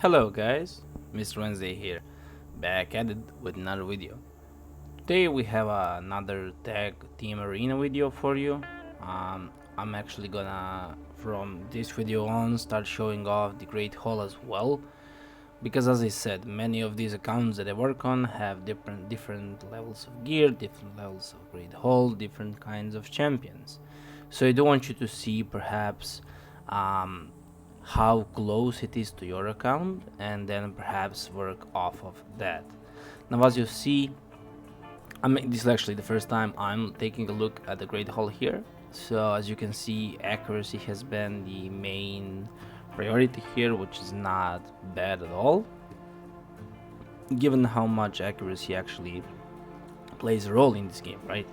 Hello guys, Mr. Wednesday here, back at it with another video. Today we have another tag team arena video for you. I'm actually gonna, from this video on, start showing off the Great Hall as well, because as I said, many of these accounts that I work on have different levels of gear, different levels of Great Hall, different kinds of champions. So I do want you to see perhaps um, how close it is to your account, and then perhaps work off of that. Now, as you see, this is actually the first time I'm taking a look at the Great Hall here. So as you can see, accuracy has been the main priority here, which is not bad at all, given how much accuracy actually plays a role in this game, right?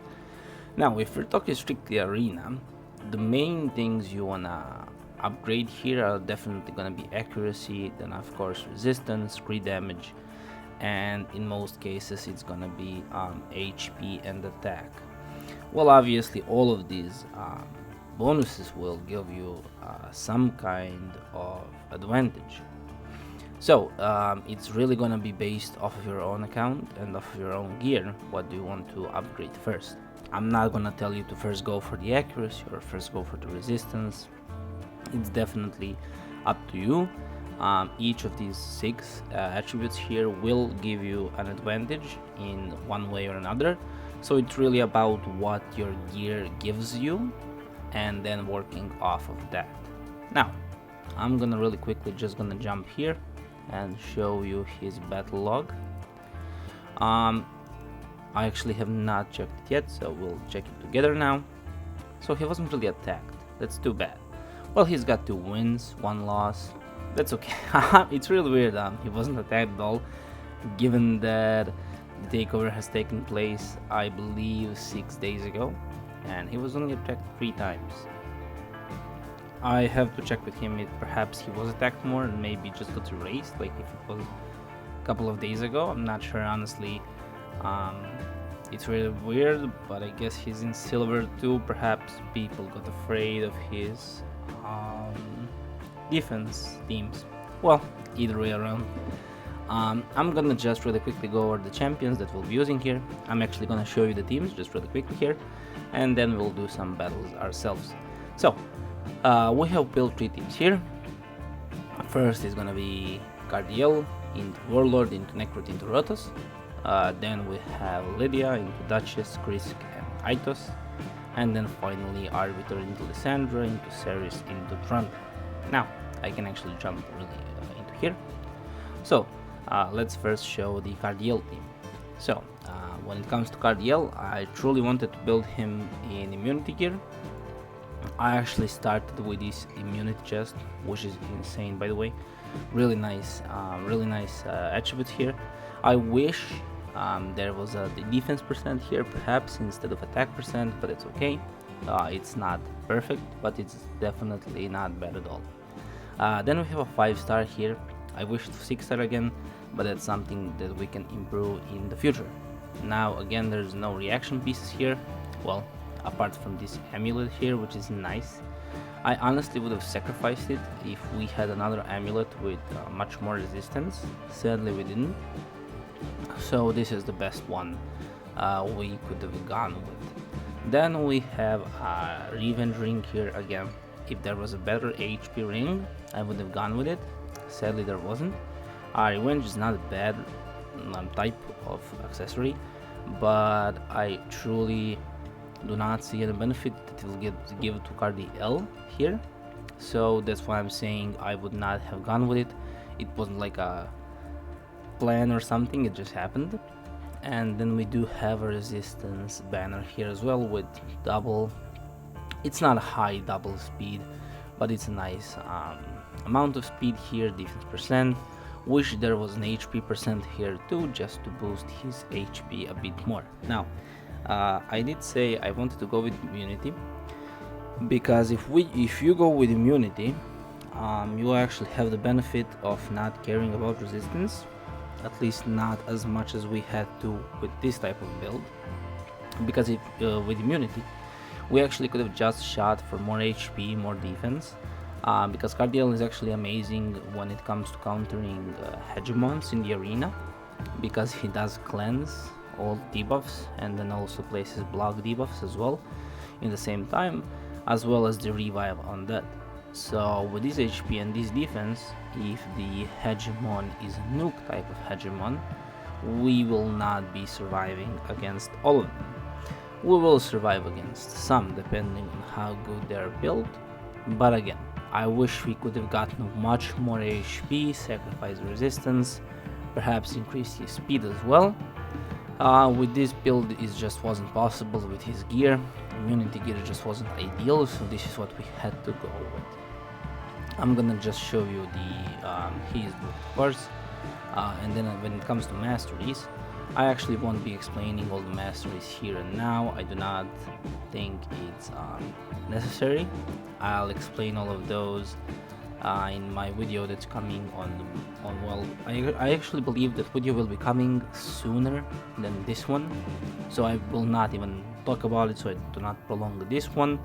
Now, if we're talking strictly arena, the main things you wanna upgrade here are definitely gonna be accuracy, then of course resistance, crit damage, and in most cases it's gonna be HP and attack. Well, obviously all of these bonuses will give you some kind of advantage. So it's really gonna be based off of your own account and off of your own gear. What do you want to upgrade first? I'm not gonna tell you to first go for the accuracy or first go for the resistance. It's definitely up to you. Each of these 6 attributes here will give you an advantage in one way or another. So it's really about what your gear gives you and then working off of that. Now, I'm gonna really quickly just gonna jump here and show you his battle log. I actually have not checked it yet, so we'll check it together now. So he wasn't really attacked. That's too bad. Well, he's got 2 wins, 1 loss. That's okay. It's really weird. He wasn't attacked at all, given that the takeover has taken place, I believe, 6 days ago, and he was only attacked 3 times. I have to check with him if perhaps he was attacked more and maybe just got erased, like if it was a couple of days ago. I'm not sure, honestly. It's really weird, but I guess he's in silver too. Perhaps people got afraid of his defense teams. Well, either way around. I'm gonna just really quickly go over the champions that we'll be using here. I'm actually gonna show you the teams just really quickly here, and then we'll do some battles ourselves. So, we have built 3 teams here. First is gonna be Cardiel into Warlord, into Necrot, into Rotos. Then we have Lydia into Duchess, Krisk, and Aitos. And then finally Arbiter into Lysandra, into Ceres, into Trundle. Now, I can actually jump really into here. So, let's first show the Cardiel team. So, when it comes to Cardiel, I truly wanted to build him in immunity gear. I actually started with this immunity chest, which is insane, by the way. Really nice attribute here. I wish there was the defense percent here, perhaps instead of attack percent, but it's okay. It's not perfect, but it's definitely not bad at all. Then we have a 5-star here. I wish 6-star again, but that's something that we can improve in the future. Now again, there's no reaction pieces here, well, apart from this amulet here, which is nice. I honestly would have sacrificed it if we had another amulet with much more resistance. Sadly we didn't, so this is the best one we could have gone with. Then we have a revenge ring here again. If there was a better HP ring, I would have gone with it. Sadly there wasn't. Revenge is not a bad type of accessory, but I truly do not see any benefit that it will give to Cardiel here. So that's why I'm saying I would not have gone with it. It wasn't like a plan or something, it just happened. And then we do have a resistance banner here as well with double. It's not a high double speed, but it's a nice amount of speed here, defense percent. Wish there was an HP percent here too, just to boost his HP a bit more. Now, I did say I wanted to go with immunity, because if you go with immunity, you actually have the benefit of not caring about resistance, at least not as much as we had to with this type of build. Because with immunity, we actually could have just shot for more HP, more defense, because Cardiel is actually amazing when it comes to countering hegemons in the arena, because he does cleanse all debuffs and then also places block debuffs as well in the same time, as well as the revive on that. So with this HP and this defense, if the hegemon is a nuke type of hegemon, we will not be surviving against all of them. We will survive against some depending on how good they're built, but again, I wish we could have gotten much more HP, sacrifice resistance, perhaps increase his speed as well. With this build it just wasn't possible with his gear. Immunity gear just wasn't ideal, so this is what we had to go with. I'm gonna just show you the his build first, and then when it comes to masteries, I actually won't be explaining all the masteries here and now. I do not think it's necessary. I'll explain all of those in my video that's coming on well, I actually believe that video will be coming sooner than this one, so I will not even talk about it, so I do not prolong this one.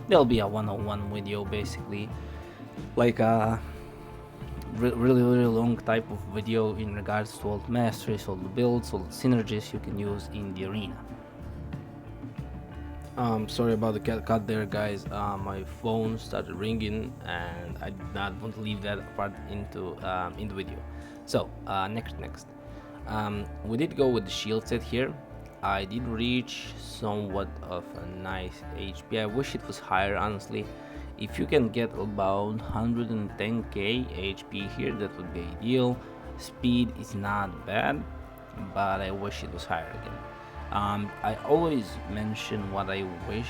There'll be a one-on-one video, basically like a really long type of video in regards to all the masteries, all the builds, all the synergies you can use in the arena. Sorry about the cut there, guys. My phone started ringing and I did not want to leave that part into in the video. So next we did go with the shield set here. I did reach somewhat of a nice HP. I wish it was higher, honestly. If you can get about 110k HP here, that would be ideal. Speed is not bad, but I wish it was higher again. I always mention what I wish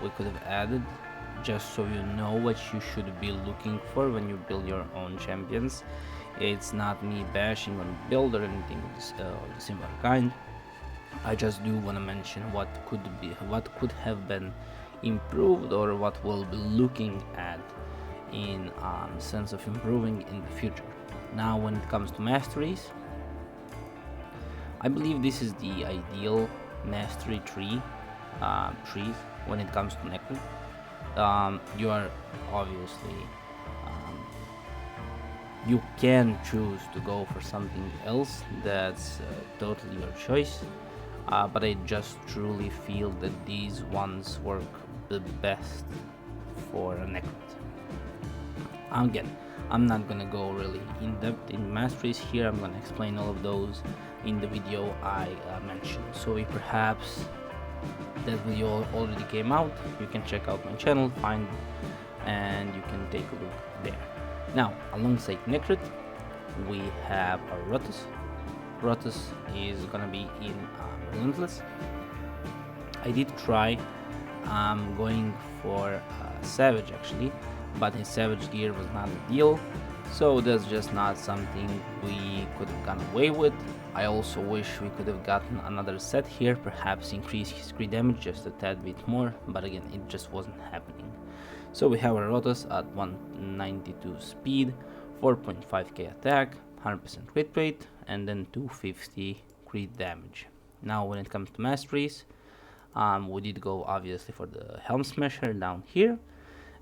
we could have added, just so you know what you should be looking for when you build your own champions. It's not me bashing on build or anything of the similar kind. I just do want to mention what could have been improved, or what we'll be looking at in sense of improving in the future. Now when it comes to masteries, I believe this is the ideal mastery trees when it comes to Nectar. You are obviously you can choose to go for something else, that's totally your choice, but I just truly feel that these ones work the best for a Nectar. Again, I'm not gonna go really in depth in masteries here. I'm gonna explain all of those in the video I mentioned. So if perhaps that video already came out, you can check out my channel, find it, and you can take a look there. Now, alongside Necrit, we have a Rotus. Rotus is gonna be in Relentless. I did try going for Savage actually, but his Savage gear was not ideal, so that's just not something we could have gone away with. I also wish we could have gotten another set here, perhaps increase his crit damage just a tad bit more, but again, it just wasn't happening. So we have our Rotos at 192 speed, 4.5k attack, 100% crit rate, and then 250 crit damage. Now when it comes to masteries, we did go obviously for the Helm Smasher down here,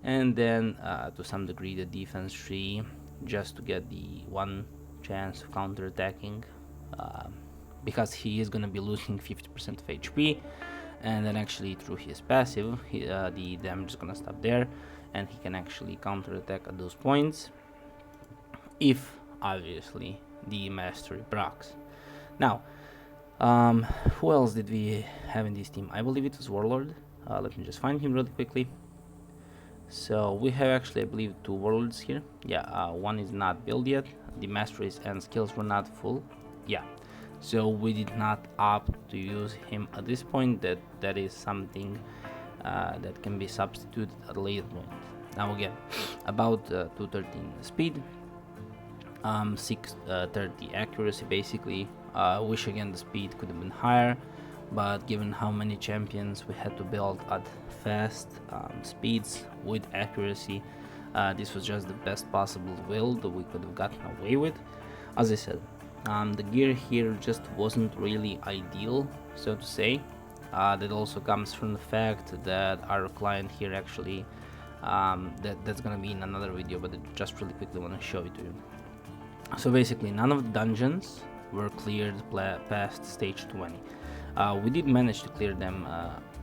and then to some degree the defense tree, just to get the one chance of counter attacking, because he is going to be losing 50% of HP, and then actually through his passive the damage is going to stop there, and he can actually counter attack at those points if obviously the mastery procs. Now who else did we have in this team? I believe it was Warlord. Let me just find him really quickly. So we have actually, I believe, 2 Warlords here. Yeah, one is not built yet. The masteries and skills were not full. Yeah, so we did not opt to use him at this point. That is something that can be substituted at a later point. Now again, about 213 speed, 630 accuracy basically. Wish again the speed could have been higher, but given how many champions we had to build at fast speeds with accuracy, this was just the best possible build that we could have gotten away with. As I said, the gear here just wasn't really ideal, so to say. That also comes from the fact that our client here actually That's gonna be in another video, but I just really quickly want to show it to you. So basically, none of the dungeons were cleared past stage 20. We did manage to clear them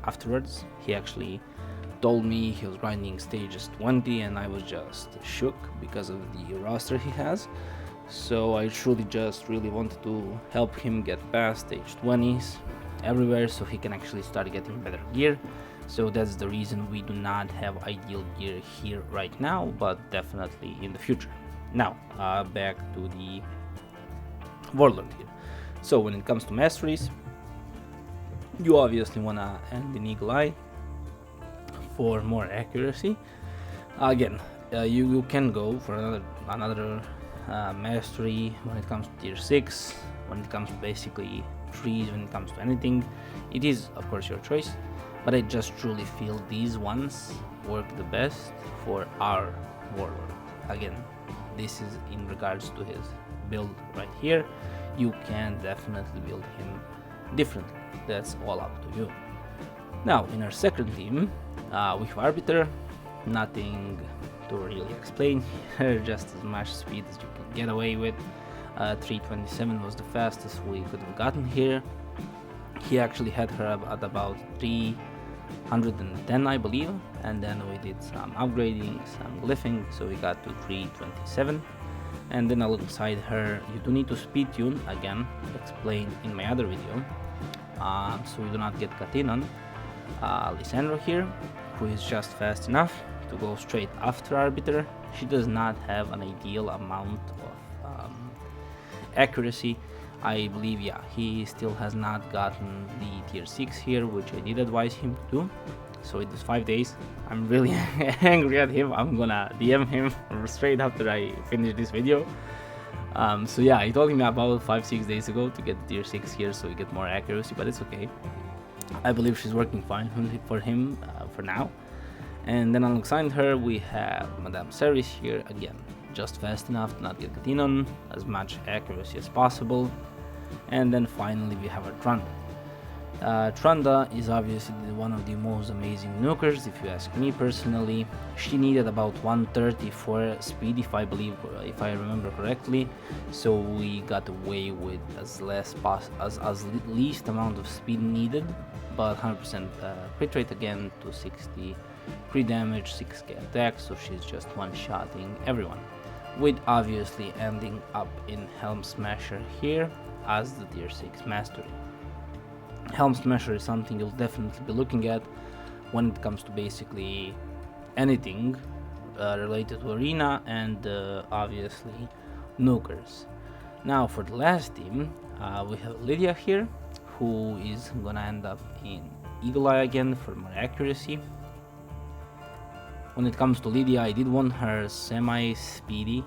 afterwards. He actually told me he was grinding stages 20, and I was just shook because of the roster he has. So I truly just really wanted to help him get past stage 20s everywhere, so he can actually start getting better gear. So that's the reason we do not have ideal gear here right now, but definitely in the future. Now, back to the Warlord here. So when it comes to Masteries, you obviously want to end in Eagle Eye for more accuracy. Again, you can go for another Mastery when it comes to tier 6, when it comes to basically trees, when it comes to anything. It is, of course, your choice, but I just truly feel these ones work the best for our Warlord. Again, this is in regards to his build right here. You can definitely build him differently. That's all up to you. Now, in our second team, we have Arbiter. Nothing to really explain here, just as much speed as you can get away with. 327 was the fastest we could have gotten here. He actually had her at about 310, I believe, and then we did some upgrading, some glyphing, so we got to 327. And then alongside her, you do need to speed tune, again, explained in my other video, so you do not get Katinon. Lysandra here, who is just fast enough to go straight after Arbiter. She does not have an ideal amount of accuracy. I believe, yeah, he still has not gotten the tier 6 here, which I did advise him to do. So it was 5 days. I'm really angry at him. I'm gonna DM him straight after I finish this video. So yeah, I told him about 5-6 days ago to get tier 6 here so we get more accuracy, but it's okay. I believe she's working fine for him for now. And then alongside her we have Masteries here, again, just fast enough to not get Katinon, as much accuracy as possible. And then finally we have our Trunda. Trunda is obviously one of the most amazing nukers, if you ask me personally. She needed about 130 for speed, if I remember correctly. So we got away with as least amount of speed needed, but 100% crit rate again, 260 crit damage, 6k attack. So she's just one-shotting everyone, with obviously ending up in Helm Smasher here as the tier 6 mastery. Helm Smasher is something you'll definitely be looking at when it comes to basically anything related to arena and obviously nukers. Now for the last team, we have Lydia here, who is gonna end up in Eagle Eye again for more accuracy. When it comes to Lydia, I did want her semi-speedy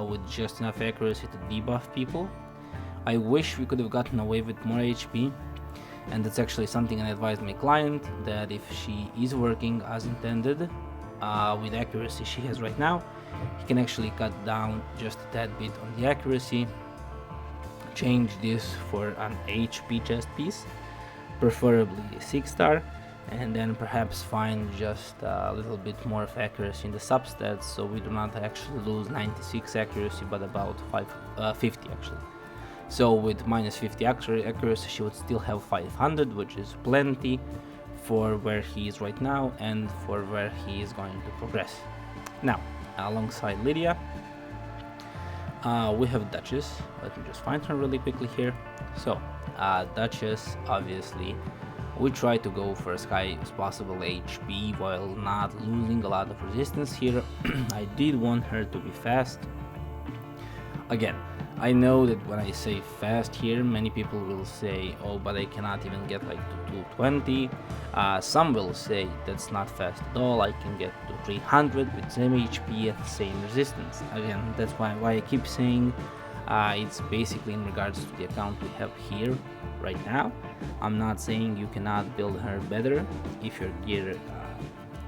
with just enough accuracy to debuff people. I wish we could have gotten away with more HP, and that's actually something I advised my client, that if she is working as intended with accuracy she has right now, he can actually cut down just a tad bit on the accuracy, change this for an HP chest piece, preferably a 6-star, and then perhaps find just a little bit more of accuracy in the substats, so we do not actually lose 96 accuracy but about 50 actually. So with minus 50 accuracy she would still have 500, which is plenty for where he is right now and for where he is going to progress. Now, alongside Lydia, we have Duchess. Let me just find her really quickly here. So, Duchess, obviously, we try to go for as high as possible HP while not losing a lot of resistance here. I did want her to be fast. Again, I know that when I say fast here, many people will say, oh, but I cannot even get like to 220. Some will say that's not fast at all, I can get to 300 with same HP and same resistance. Again, that's why I keep saying it's basically in regards to the account we have here right now. I'm not saying you cannot build her better if your gear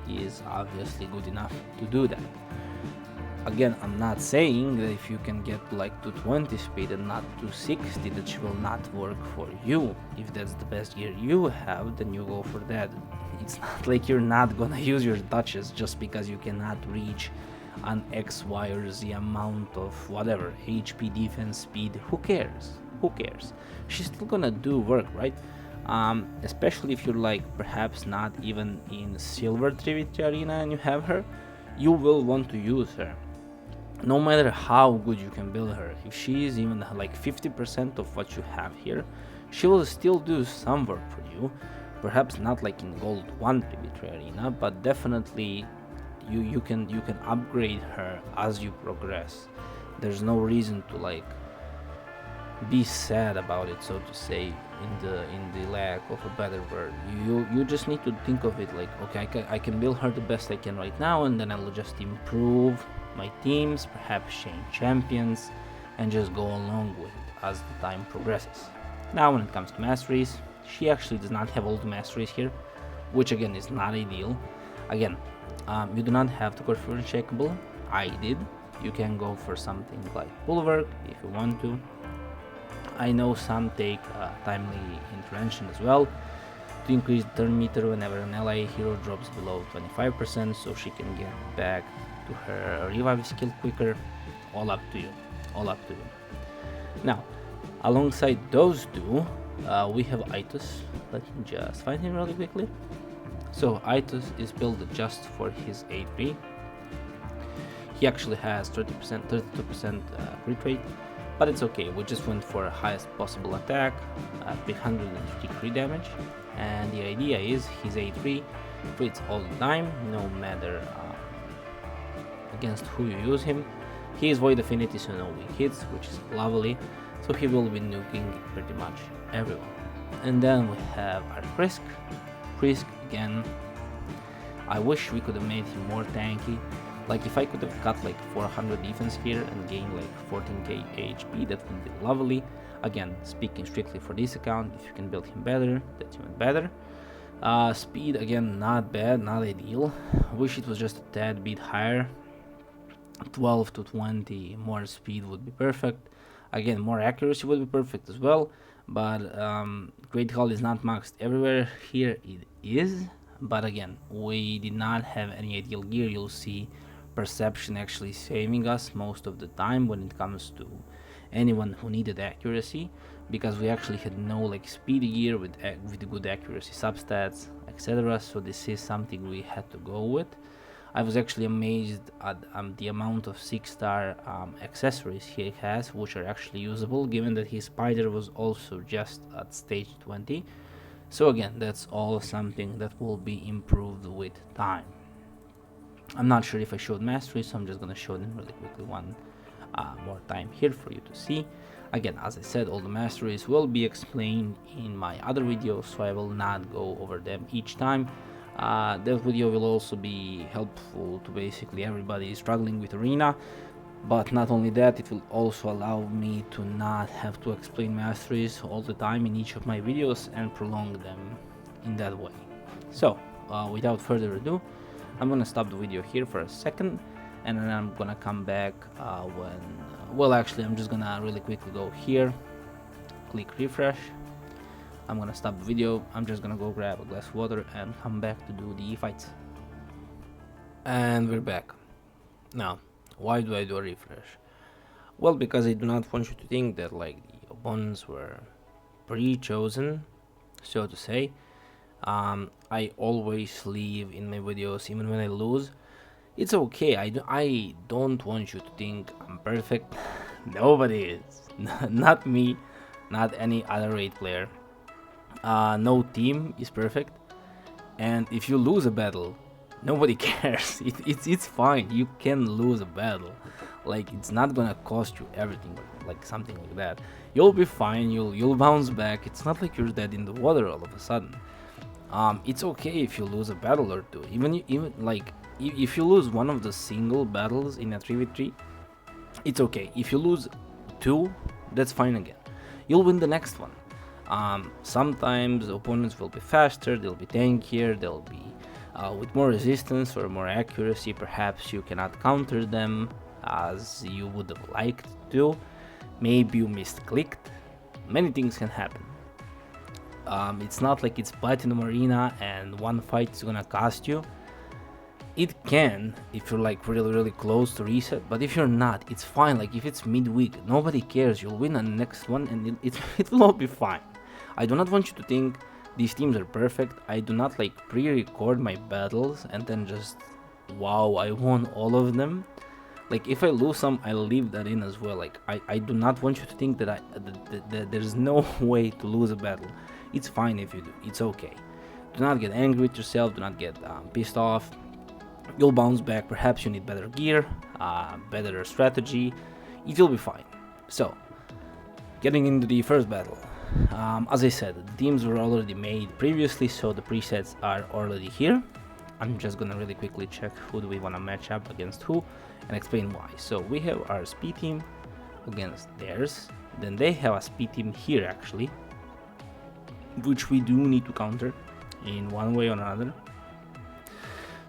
is obviously good enough to do that. Again, I'm not saying that if you can get like 220 speed and not 260 that she will not work for you. If that's the best gear you have, then you go for that. it's not like you're not gonna use your touches just because you cannot reach an X, Y, or Z amount of whatever HP, defense, speed. Who cares? Who cares? She's still gonna do work, right? Especially if you're like perhaps not even in silver 3v3 arena and you have her, you will want to use her. No matter how good you can build her, if she is even like 50% of what you have here, she will still do some work for you. Perhaps not like in gold 1 3v3 arena, but definitely you can upgrade her as you progress. There's no reason to like be sad about it, so to say, in the lack of a better word. You just need to think of it like, okay, I can build her the best I can right now, and then I'll just improve my teams, perhaps change champions, and just go along with it as the time progresses. Now when it comes to masteries, she actually does not have all the masteries here, which again is not ideal. Again, you do not have to go for unshakable. I did. You can go for something like bulwark if you want to. I know some take timely intervention as well to increase the turn meter whenever an ally hero drops below 25%, so she can get back to her revive skill quicker. All up to you. All up to you. Now, alongside those two, we have Itus. Let me just find him really quickly. So Itus is built just for his A3. He actually has 32% crit rate, but it's okay. We just went for highest possible attack, 350 crit damage, and the idea is his A3 crits all the time, no matter against who you use him. He is void affinity, so no weak hits, which is lovely, so he will be nuking pretty much everyone. And then we have our Prisk. Prisk again, I wish we could have made him more tanky. Like if I could have cut like 400 defense here and gained like 14k HP, that would be lovely. Again, speaking strictly for this account, if you can build him better, that's even better. Speed again, not bad, not ideal. Wish it was just a tad bit higher. 12 to 20 more speed would be perfect. Again, more accuracy would be perfect as well, but Great Hall is not maxed everywhere. Here it is, but again, we did not have any ideal gear. You'll see perception actually saving us most of the time when it comes to anyone who needed accuracy, because we actually had no like speed gear with good accuracy substats, etc. So this is something we had to go with. I was actually amazed at the amount of 6-star accessories he has, which are actually usable, given that his spider was also just at stage 20. So again, that's all something that will be improved with time. I'm not sure if I showed mastery, so I'm just gonna show them really quickly one more time here for you to see. Again, as I said, all the masteries will be explained in my other videos, so I will not go over them each time. That video will also be helpful to basically everybody struggling with arena, but not only that, it will also allow me to not have to explain masteries all the time in each of my videos and prolong them in that way. So without further ado, I'm gonna stop the video here for a second, and then I'm gonna come back well, actually I'm just gonna really quickly go here, click refresh. I'm gonna stop the video, I'm just gonna go grab a glass of water and come back to do the fights. And we're back. Now, why do I do a refresh? Well, because I do not want you to think that like the opponents were pre-chosen, so to say. I always leave in my videos, even when I lose. It's okay, I don't want you to think I'm perfect. Nobody is. Not me, not any other raid player. No team is perfect, and if you lose a battle, nobody cares. It's fine. You can lose a battle, like it's not gonna cost you everything, like something like that. You'll be fine. You'll bounce back. It's not like you're dead in the water all of a sudden. It's okay if you lose a battle or two. Even like if you lose one of the single battles in a 3v3, it's okay. If you lose two, that's fine again. You'll win the next one. Sometimes the opponents will be faster, they'll be tankier, they'll be with more resistance or more accuracy. Perhaps you cannot counter them as you would have liked to. Maybe you misclicked. Many things can happen. It's not like it's Platinum Arena and one fight is gonna cost you. It can if you're like really close to reset, but if you're not, it's fine. Like if it's midweek, nobody cares. You'll win on the next one and it will all be fine. I do not want you to think these teams are perfect. I do not like pre-record my battles and then just wow, I won all of them. Like if I lose some, I'll leave that in as well. Like I do not want you to think that that there's no way to lose a battle. It's fine if you do. It's okay. Do not get angry with yourself. Do not get pissed off. You'll bounce back. Perhaps you need better gear, better strategy. It will be fine. So, getting into the first battle. As I said, the teams were already made previously, so the presets are already here. I'm just gonna really quickly check who do we want to match up against who and explain why. So we have our speed team against theirs. Then they have a speed team here actually, which we do need to counter in one way or another.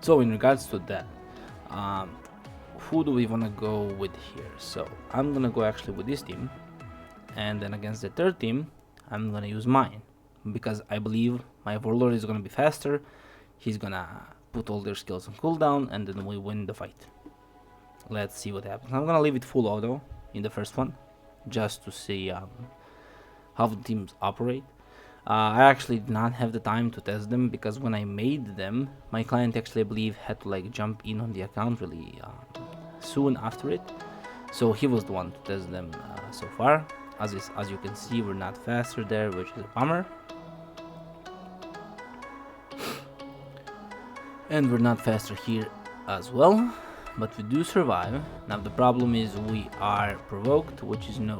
So in regards to that, who do we want to go with here? So I'm gonna go actually with this team, and then against the third team I'm gonna use mine, because I believe my warlord is gonna be faster. He's gonna put all their skills on cooldown, and then we win the fight. Let's see what happens. I'm gonna leave it full auto in the first one, just to see how the teams operate. I actually did not have the time to test them, because when I made them, my client actually, I believe, had to like jump in on the account really soon after it. So he was the one to test them so far. As you can see, we're not faster there, which is a bummer. And we're not faster here as well, but we do survive. Now the problem is we are provoked, which is no.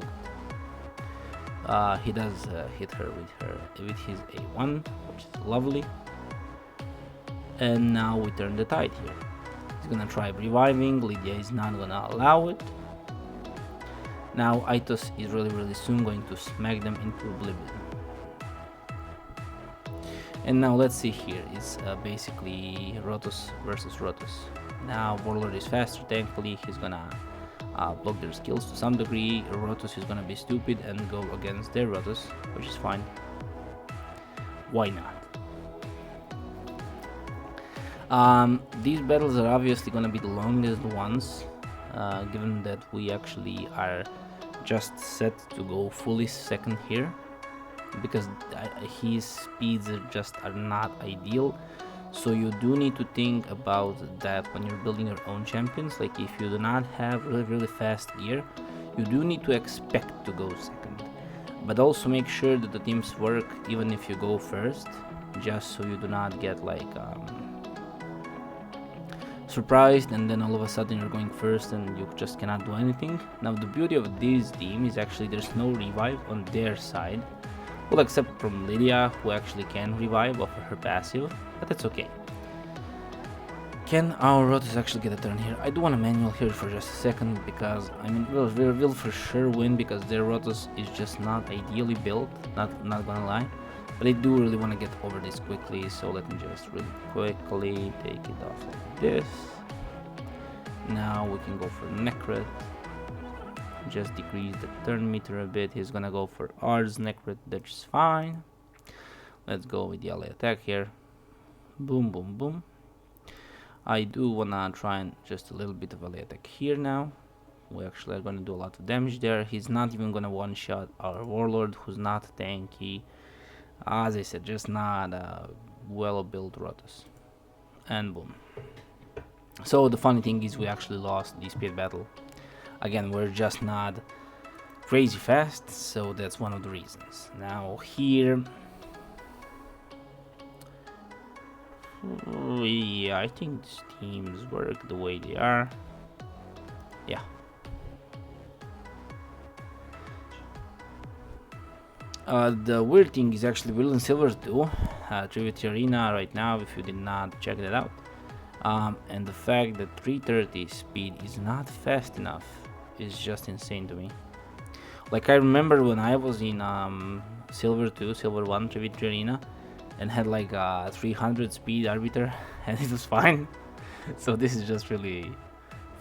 He does hit her with his A1, which is lovely. And now we turn the tide here. He's gonna try reviving. Lydia is not gonna allow it. Now Aitos is really soon going to smack them into oblivion. And now let's see here. It's basically Rotos versus Rotos. Now Warlord is faster, thankfully. He's gonna block their skills to some degree. Rotos is gonna be stupid and go against their Rotos, which is fine. Why not? These battles are obviously gonna be the longest ones, given that we actually are just set to go fully second here, because his speeds are not ideal. So you do need to think about that when you're building your own champions. Like if you do not have really fast gear, you do need to expect to go second, but also make sure that the teams work even if you go first, just so you do not get like surprised and then all of a sudden you're going first and you just cannot do anything. Now the beauty of this team is actually there's no revive on their side, well, except from Lydia, who actually can revive off of her passive, but that's okay. Can our Rotos actually get a turn here? I do want to manual here for just a second, because I mean we'll for sure win, because their Rotos is just not ideally built, not gonna lie. But I do really want to get over this quickly, so let me just really quickly take it off like this. Now we can go for Necret. Just decrease the turn meter a bit. He's gonna go for Ars Necret, that's fine. Let's go with the ally attack here. Boom, boom, boom. I do wanna try and just a little bit of ally attack here now. We actually are gonna do a lot of damage there. He's not even gonna one-shot our Warlord, who's not tanky. As I said, just not a well-built Rotos. And boom. So the funny thing is we actually lost the speed battle. Again, we're just not crazy fast, so that's one of the reasons. Now here, yeah, I think these teams work the way they are. Yeah. The weird thing is actually we're in Silver 2, Trivia Arena right now, if you did not check that out. And the fact that 330 speed is not fast enough is just insane to me. Like I remember when I was in Silver 2, Silver 1 Trivia Arena, and had like a 300 speed arbiter, and it was fine. So this is just really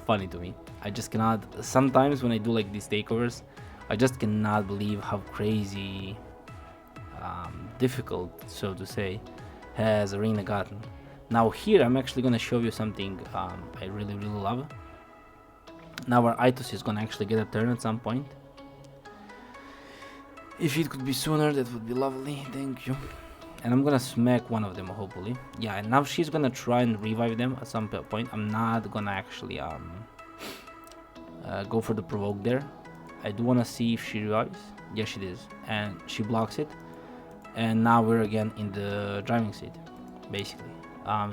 funny to me. I just cannot, sometimes when I do like these takeovers, I just cannot believe how crazy difficult, so to say, has Arena gotten. Now here I'm actually gonna show you something I really love. Now our Itos is gonna actually get a turn at some point. If it could be sooner, that would be lovely, thank you. And I'm gonna smack one of them, hopefully. Yeah, and now she's gonna try and revive them at some point. I'm not gonna actually go for the provoke there. I do wanna see if she revives. Yes, she does, and she blocks it. And now we're again in the driving seat, basically.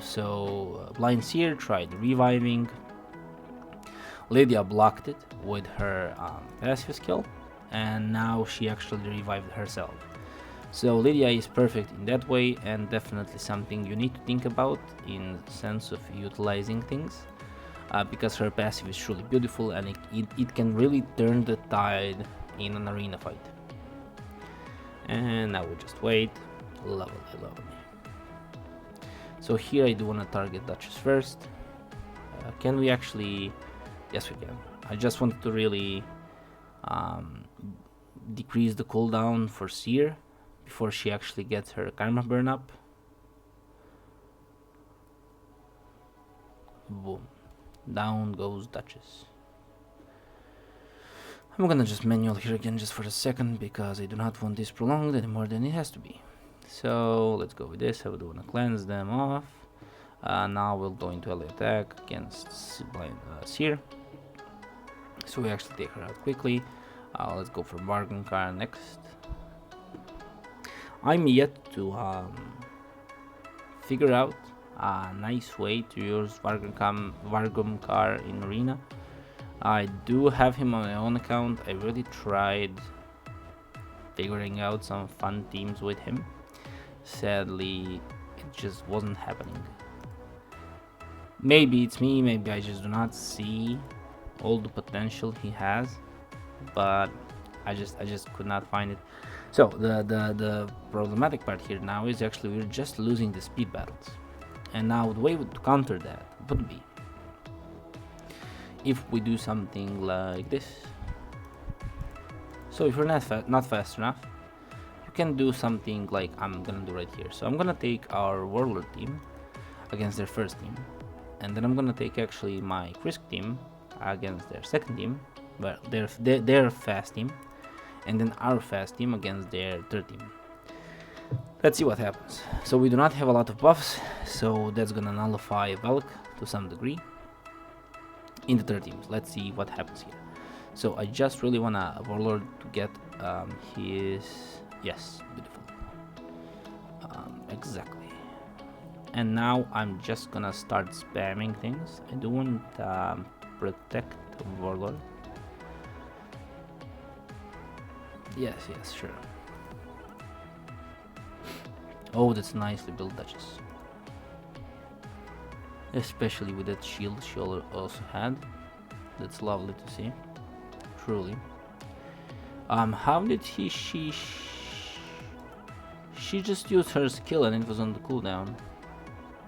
So Blind Seer tried reviving. Lydia blocked it with her passive skill, and now she actually revived herself. So Lydia is perfect in that way, and definitely something you need to think about in sense of utilizing things, because her passive is truly beautiful, and it can really turn the tide in an arena fight. And I will just wait. Lovely. So here I do want to target Duchess first. Can we actually? Yes, we can. I just wanted to really decrease the cooldown for Seer before she actually gets her karma burn up. Boom. Down goes Duchess. I'm gonna just manual here again just for a second because I do not want this prolonged any more than it has to be. So let's go with this. I would want to cleanse them off. Now we'll go into early attack against Blind Seer. So we actually take her out quickly. Let's go for Bargain Car next. I'm yet to figure out a nice way to use Vargum Car in Arena. I do have him on my own account. I really tried figuring out some fun teams with him. Sadly, it just wasn't happening. Maybe it's me, maybe I just do not see all the potential he has, but I just could not find it. So the problematic part here now is actually we're just losing the speed battles, and now the way to counter that would be if we do something like this. So if you're not fast enough, you can do something like I'm gonna do right here. So I'm gonna take our Warlord team against their first team, and then I'm gonna take actually my Krisk team against their second team, well, their fast team, and then our fast team against their third team. Let's see what happens. So we do not have a lot of buffs, so that's gonna nullify Velk to some degree in the third teams. Let's see what happens here. So I just really wanna Warlord to get his, yes, beautiful, exactly. And now I'm just gonna start spamming things. I do want protect Warlord. Yes, sure. Oh, that's nicely built Duchess. Especially with that shield she also had. That's lovely to see. Truly. How did she just used her skill and it was on the cooldown.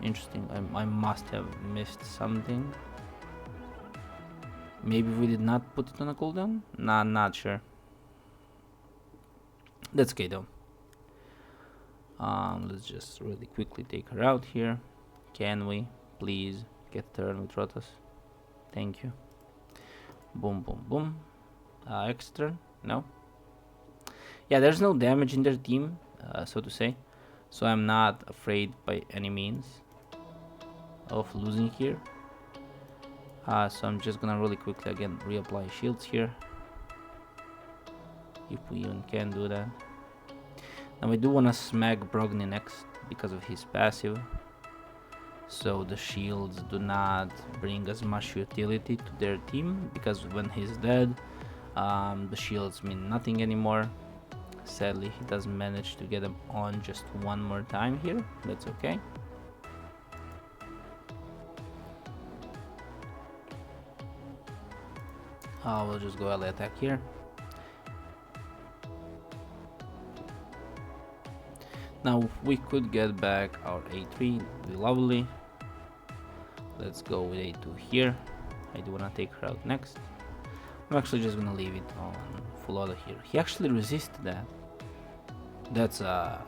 Interesting. I must have missed something. Maybe we did not put it on a cooldown? Nah, not sure. That's okay though. Let's just really quickly take her out here. Can we please get a turn with Rotos? Thank you. Boom. Extra? No? Yeah, there's no damage in their team, so to say. So I'm not afraid by any means of losing here. So I'm just gonna really quickly again reapply shields here, if we even can do that. Now I do wanna smack Brogni next because of his passive, so the shields do not bring as much utility to their team, because when he's dead, the shields mean nothing anymore. Sadly, he does manage to get them on just one more time here. That's okay. We'll just go early attack here. Now if we could get back our A3, it'd be lovely. Let's go with A2 here. I do wanna take her out next. I'm actually just gonna leave it on full auto here. He actually resisted that. That's a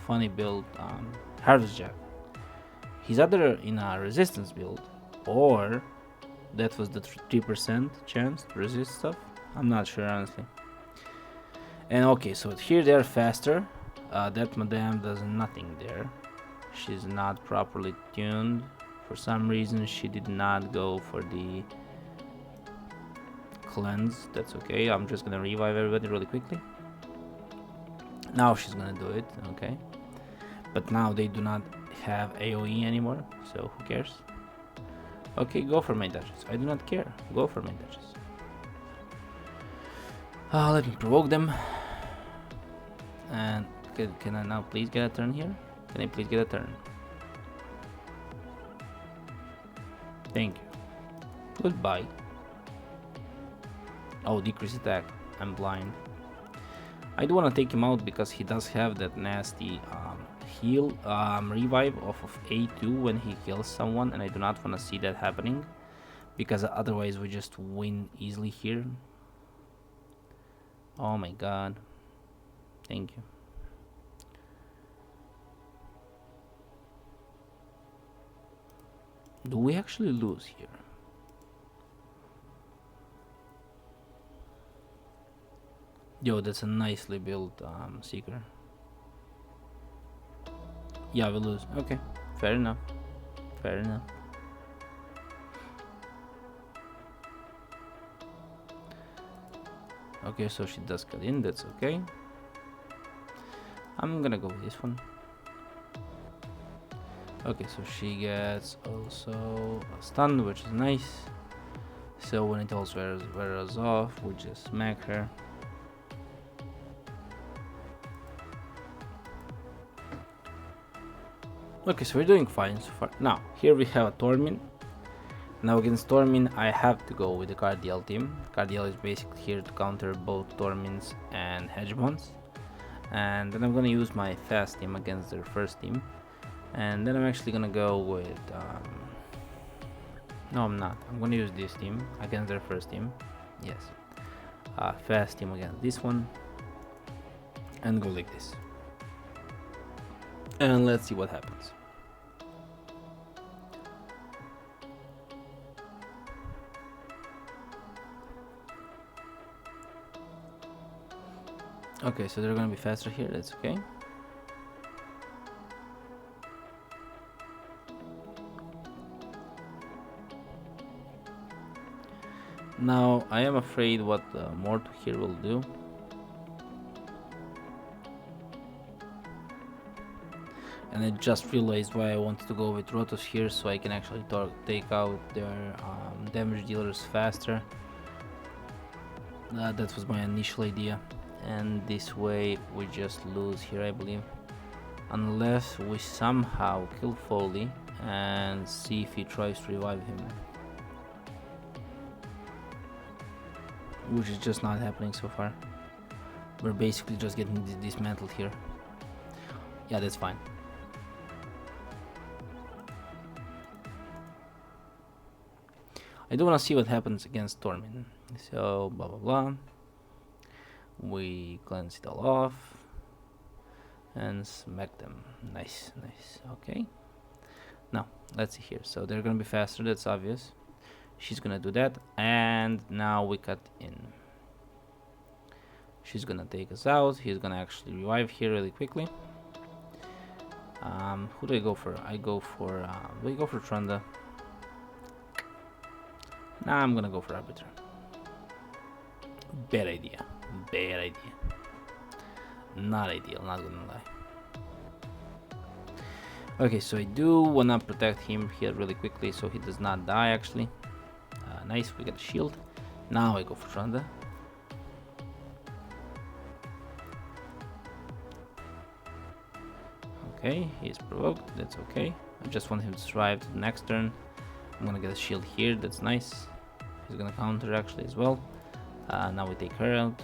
funny build. Harvest Jack. He's either in a resistance build, or that was the 3% chance to resist stuff. I'm not sure honestly. And okay, so here they're faster. That madame does nothing there. She's not properly tuned. For some reason, she did not go for the cleanse. That's okay. I'm just gonna revive everybody really quickly. Now she's gonna do it. Okay. But now they do not have AoE anymore, so who cares? Okay, go for my Duchess. I do not care. Go for my Duchess. Let me provoke them. And can I now please get a turn here? Can I please get a turn? Thank you. Goodbye. Oh, decrease attack. I'm blind. I do want to take him out because he does have that nasty heal revive off of A2 when he kills someone, and I do not want to see that happening because otherwise we just win easily here. Oh my god. Thank you. Do we actually lose here? Yo, that's a nicely built Seeker. Yeah, we lose. Okay, fair enough. Fair enough. Okay, so she does cut in, that's okay. I'm gonna go with this one. Okay, so she gets also a stun, which is nice. So when it all wears off, we just smack her. Okay, so we're doing fine so far. Now, here we have a Tormin. Now against Tormin, I have to go with the Cardiel team. Cardiel is basically here to counter both Tormins and Hedgemonds. And then I'm gonna use my fast team against their first team. And then I'm actually gonna go with... no, I'm not. I'm gonna use this team against their first team. Yes. Fast team against this one. And go like this. And let's see what happens. Okay, so they're gonna be faster here, that's okay. Now, I am afraid what Mortu here will do. And I just realized why I wanted to go with Rotos here, so I can actually take out their damage dealers faster. That was my initial idea. And this way we just lose here, I believe. Unless we somehow kill Foley and see if he tries to revive him. Which is just not happening so far. We're basically just getting dismantled here. Yeah, that's fine. I do want to see what happens against Tormin. So, blah blah blah. We cleanse it all off. And smack them. Nice, nice. Okay. Now, let's see here. So they're gonna be faster, that's obvious. She's gonna do that. And now we cut in. She's gonna take us out. He's gonna actually revive here really quickly. Who do I go for? I go for... do I go for Trunda? Nah, I'm gonna go for Arbiter. Bad idea. Bad idea. Not ideal, not gonna lie. Okay, so I do wanna protect him here really quickly so he does not die actually. Nice, we got a shield. Now I go for Trunda. Okay, he's provoked, that's okay. I just want him to survive to the next turn. I'm gonna get a shield here, that's nice. He's gonna counter actually as well. Now we take her out.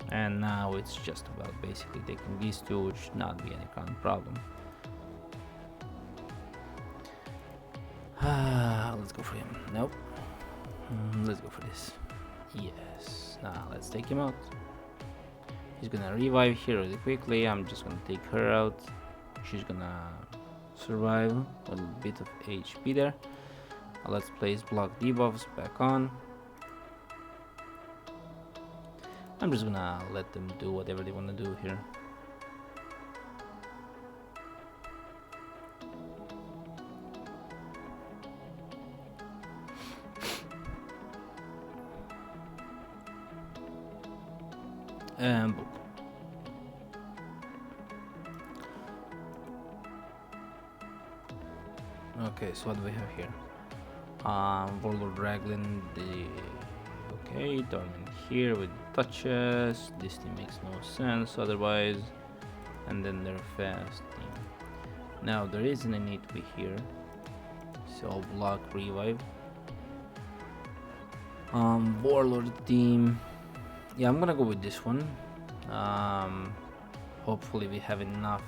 And now it's just about basically taking these two, which should not be any kind of problem. Let's go for him. Nope. Let's go for this. Yes. Now let's take him out. He's gonna revive here really quickly. I'm just gonna take her out. She's gonna survive a little bit of HP there. Let's place block debuffs back on. I'm just gonna let them do whatever they wanna do here. And boop. Okay, so what do we have here? Warlord Raglan, okay, Torment here with touches. This team makes no sense otherwise. And then their fast team. Now there isn't a need to be here. So block revive. Warlord team. Yeah, I'm gonna go with this one. Hopefully we have enough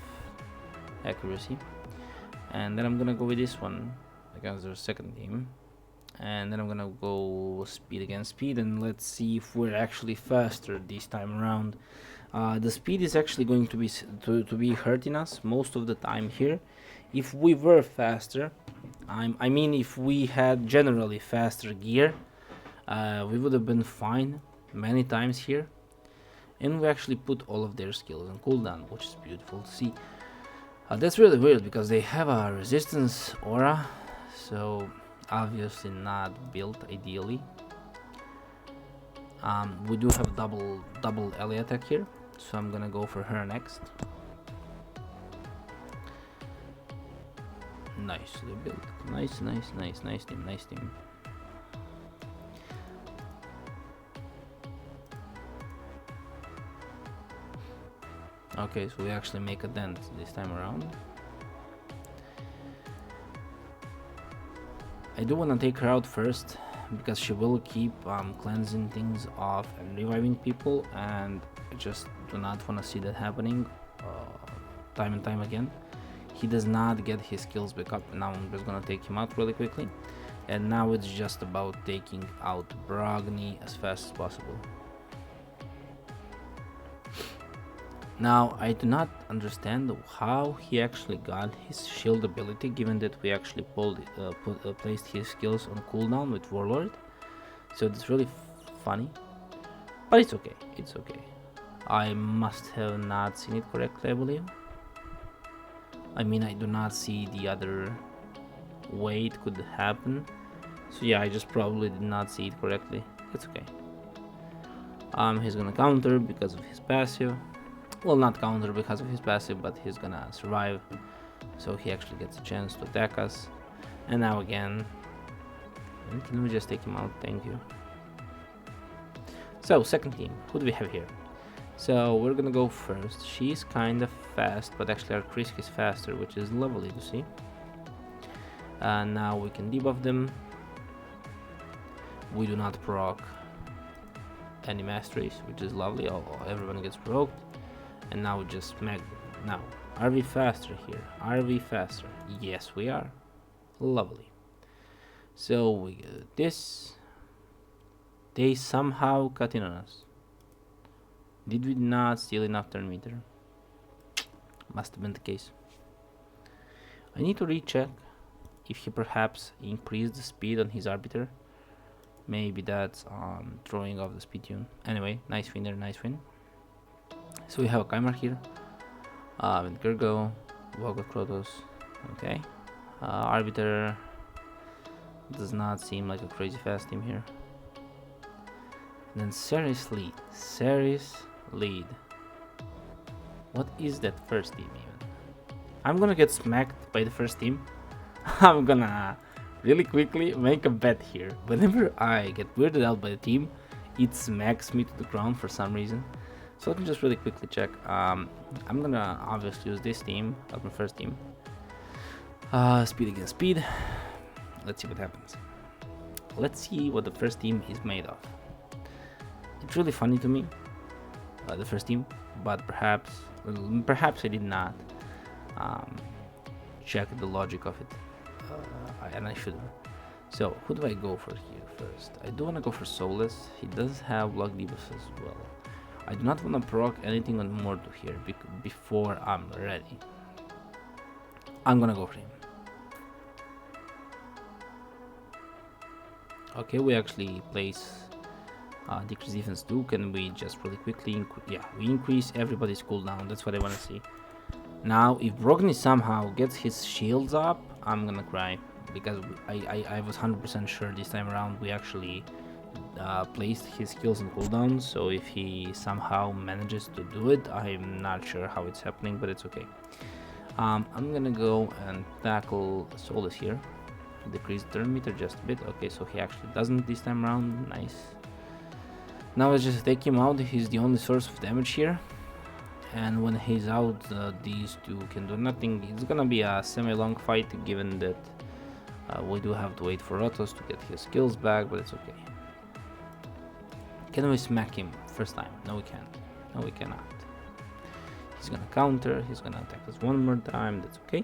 accuracy. And then I'm gonna go with this one against their second team. And then I'm gonna go speed against speed, and let's see if we're actually faster this time around. The speed is actually going to be hurting us most of the time here. If we were faster, I mean if we had generally faster gear, we would have been fine many times here. And we actually put all of their skills on cooldown, which is beautiful to see. That's really weird because they have a resistance aura, so obviously not built ideally. We do have double ally attack here, so I'm gonna go for her next. Nicely built. Nice team. Okay, so we actually make a dent this time around. I do want to take her out first because she will keep cleansing things off and reviving people, and I just do not want to see that happening time and time again. He does not get his skills back up. Now I'm just gonna take him out really quickly, and now it's just about taking out Brogni as fast as possible. Now, I do not understand how he actually got his shield ability, given that we actually placed his skills on cooldown with Warlord. So it's really funny, but it's okay. It's okay. I must have not seen it correctly, I believe. I mean, I do not see the other way it could happen. So yeah, I just probably did not see it correctly. It's okay. He's gonna counter because of his passive. Well, not counter because of his passive, but he's gonna survive, so he actually gets a chance to attack us. And now again, and can we just take him out? Thank you. So second team, who do we have here? So we're gonna go first. She's kind of fast, but actually our Krisk is faster, which is lovely to see. And now we can debuff them. We do not proc any Masteries, which is lovely. Everyone gets provoked. And now we just smack them. Now, are we faster here? Are we faster? Yes, we are. Lovely. So we get this. They somehow cut in on us. Did we not steal enough turn meter? Must have been the case. I need to recheck if he perhaps increased the speed on his arbiter. Maybe that's throwing off the speed tune. Anyway, nice win there, nice win. So we have a Chimera here, with Gergo, Voga Krotos, okay. Arbiter does not seem like a crazy fast team here. And then Ceres lead. What is that first team even? I'm gonna get smacked by the first team. I'm gonna really quickly make a bet here. Whenever I get weirded out by the team, it smacks me to the ground for some reason. So let me just really quickly check. I'm gonna obviously use this team as my first team. Speed against speed. Let's see what happens. Let's see what the first team is made of. It's really funny to me, the first team, but perhaps I did not check the logic of it, and I should. So who do I go for here first? I do want to go for Soulless. He does have block debuffs as well. I do not want to proc anything on Mordo here before I'm ready. I'm gonna go for him. Okay, we actually place decrease defense 2. Can we just really quickly we increase everybody's cooldown. That's what I want to see. Now if Brogni somehow gets his shields up, I'm gonna cry, because I was 100% sure this time around we actually placed his skills on cooldown. So if he somehow manages to do it, I'm not sure how it's happening, but it's okay. I'm gonna go and tackle Solus here. Decrease turn meter just a bit. Okay, so he actually doesn't this time around. Nice. Now let's just take him out. He's the only source of damage here, and when he's out, these two can do nothing. It's gonna be a semi-long fight, given that we do have to wait for Rotos to get his skills back, but it's okay. Can we smack him first time? No, we can't. No, we cannot. He's gonna counter. He's gonna attack us one more time. That's okay.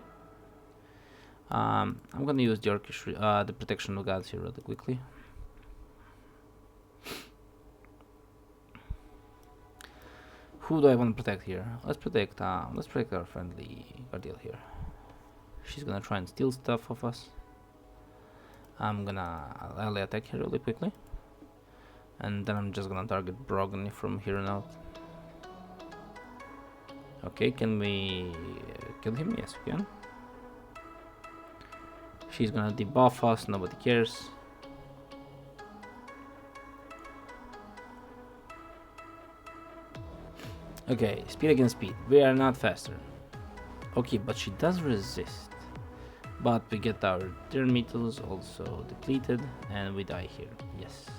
I'm gonna use the the protection of gods here really quickly. Who do I want to protect here? Let's protect our friendly Guardian here. She's gonna try and steal stuff of us. I'm gonna ally attack here really quickly, and then I'm just gonna target Brogni from here on out. Okay, can we kill him? Yes, we can. She's gonna debuff us, nobody cares. Okay, speed against speed. We are not faster. Okay, but she does resist. But we get our turn metals also depleted, and we die here. Yes.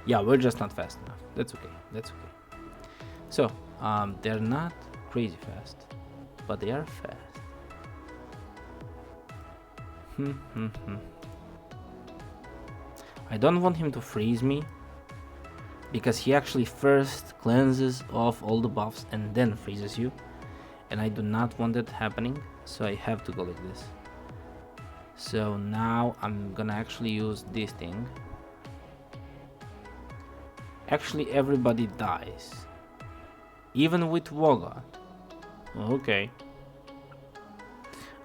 Yeah, we're just not fast enough. That's okay. That's okay. So, they're not crazy fast, but they are fast. I don't want him to freeze me, because he actually first cleanses off all the buffs and then freezes you, and I do not want that happening, so I have to go like this. So now I'm gonna actually use this thing. Actually everybody dies, even with Woga. Okay,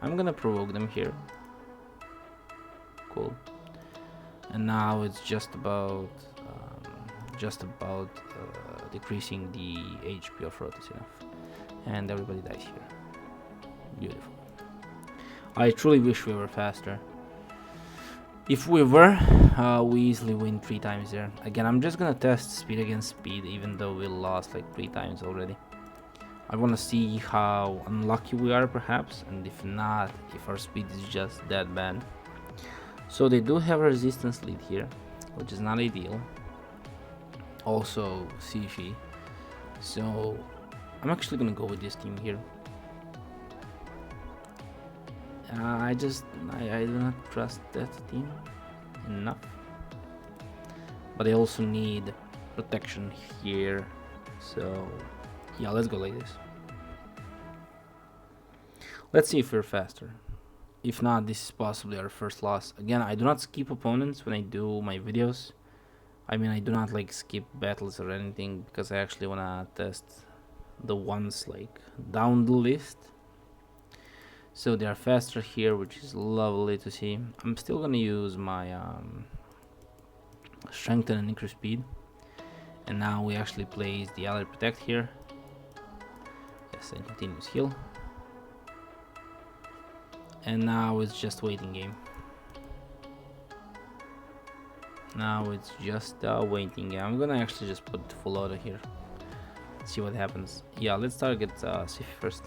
I'm gonna provoke them here. Cool. And now it's just about decreasing the HP of Rotos enough, and everybody dies here. Beautiful. I truly wish we were faster. If we were, we easily win 3 times there. Again, I'm just gonna test speed against speed, even though we lost like 3 times already. I wanna see how unlucky we are perhaps, and if not, if our speed is just that bad. So they do have a resistance lead here, which is not ideal. Also Sifi. So I'm actually gonna go with this team here. I do not trust that team enough, but I also need protection here. So yeah, let's go like this. Let's see if we're faster. If not, this is possibly our first loss. Again, I do not skip opponents when I do my videos. I mean, I do not like skip battles or anything, because I actually wanna test the ones like down the list. So they are faster here, which is lovely to see. I'm still gonna use my strengthen and increase speed. And now we actually place the ally protect here. Yes, and continuous heal. And now it's just waiting game. Now it's just a waiting game. I'm gonna actually just put full auto here. See what happens. Yeah, let's target Sifi first.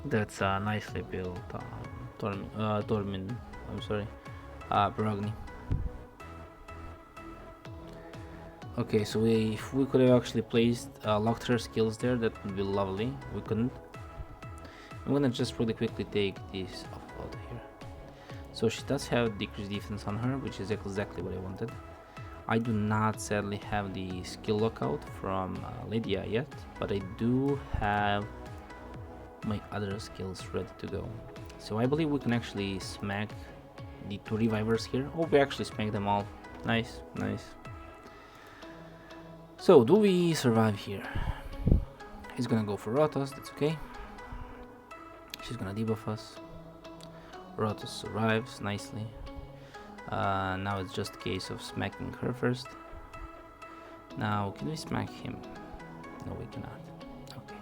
That's nicely built. Tormin. I'm sorry. Brogni. Okay, so if we could have actually placed locked her skills there, that would be lovely. We couldn't. I'm gonna just really quickly take this off out of here. So she does have decreased defense on her, which is exactly what I wanted. I do not sadly have the skill lockout from Lydia yet, but I do have my other skills ready to go. So I believe we can actually smack the 2 revivers here. Oh, we actually smacked them all. Nice, nice. So, do we survive here? He's gonna go for Rotos, that's okay. She's gonna debuff us. Rotos survives nicely. Now it's just a case of smacking her first. Now, can we smack him? No, we cannot. Okay.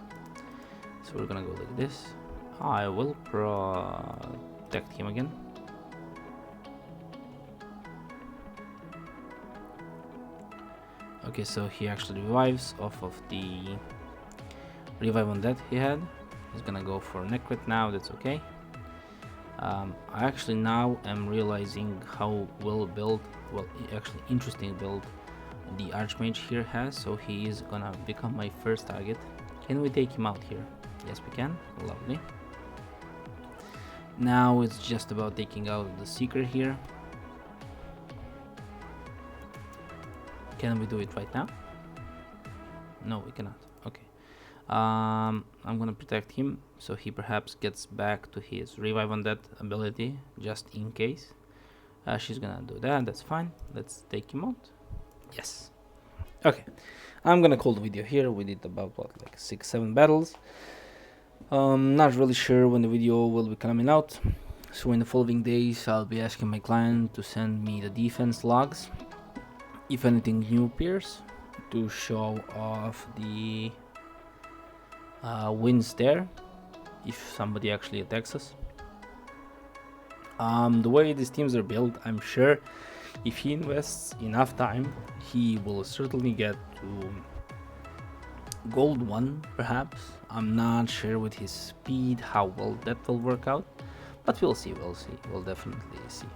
So we're gonna go like this. I will protect him again. Okay, so he actually revives off of the revive on that he had. He's gonna go for Necret now, that's okay. I actually now am realizing how well built, well, actually interesting build the Archmage here has, so he is gonna become my first target. Can we take him out here? Yes, we can. Lovely. Now it's just about taking out the Seeker here. Can we do it right now? No, we cannot. Okay. I'm gonna protect him so he perhaps gets back to his revive on that ability just in case. She's gonna do that, that's fine. Let's take him out. Yes. Okay. I'm gonna call the video here. We did about what, like 6-7 battles. Not really sure when the video will be coming out. So in the following days I'll be asking my client to send me the defense logs if anything new appears, to show off the wins there if somebody actually attacks us. The way these teams are built, I'm sure if he invests enough time he will certainly get to gold 1 perhaps. I'm not sure with his speed how well that will work out, but we'll see, we'll definitely see.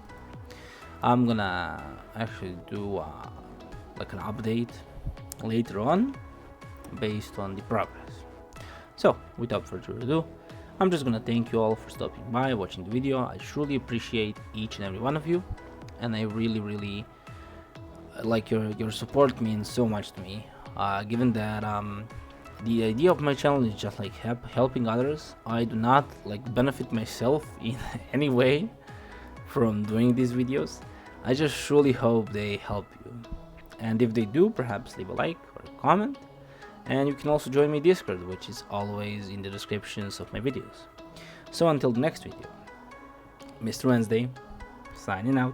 I'm gonna actually do like an update later on based on the progress. So without further ado, I'm just gonna thank you all for stopping by, watching the video. I truly appreciate each and every one of you, and I really like your support means so much to me, given that the idea of my channel is just like helping others. I do not like benefit myself in any way from doing these videos. I just truly hope they help you, and if they do, perhaps leave a like or a comment. And you can also join my Discord, which is always in the descriptions of my videos. So until the next video, Mr. Wednesday, signing out.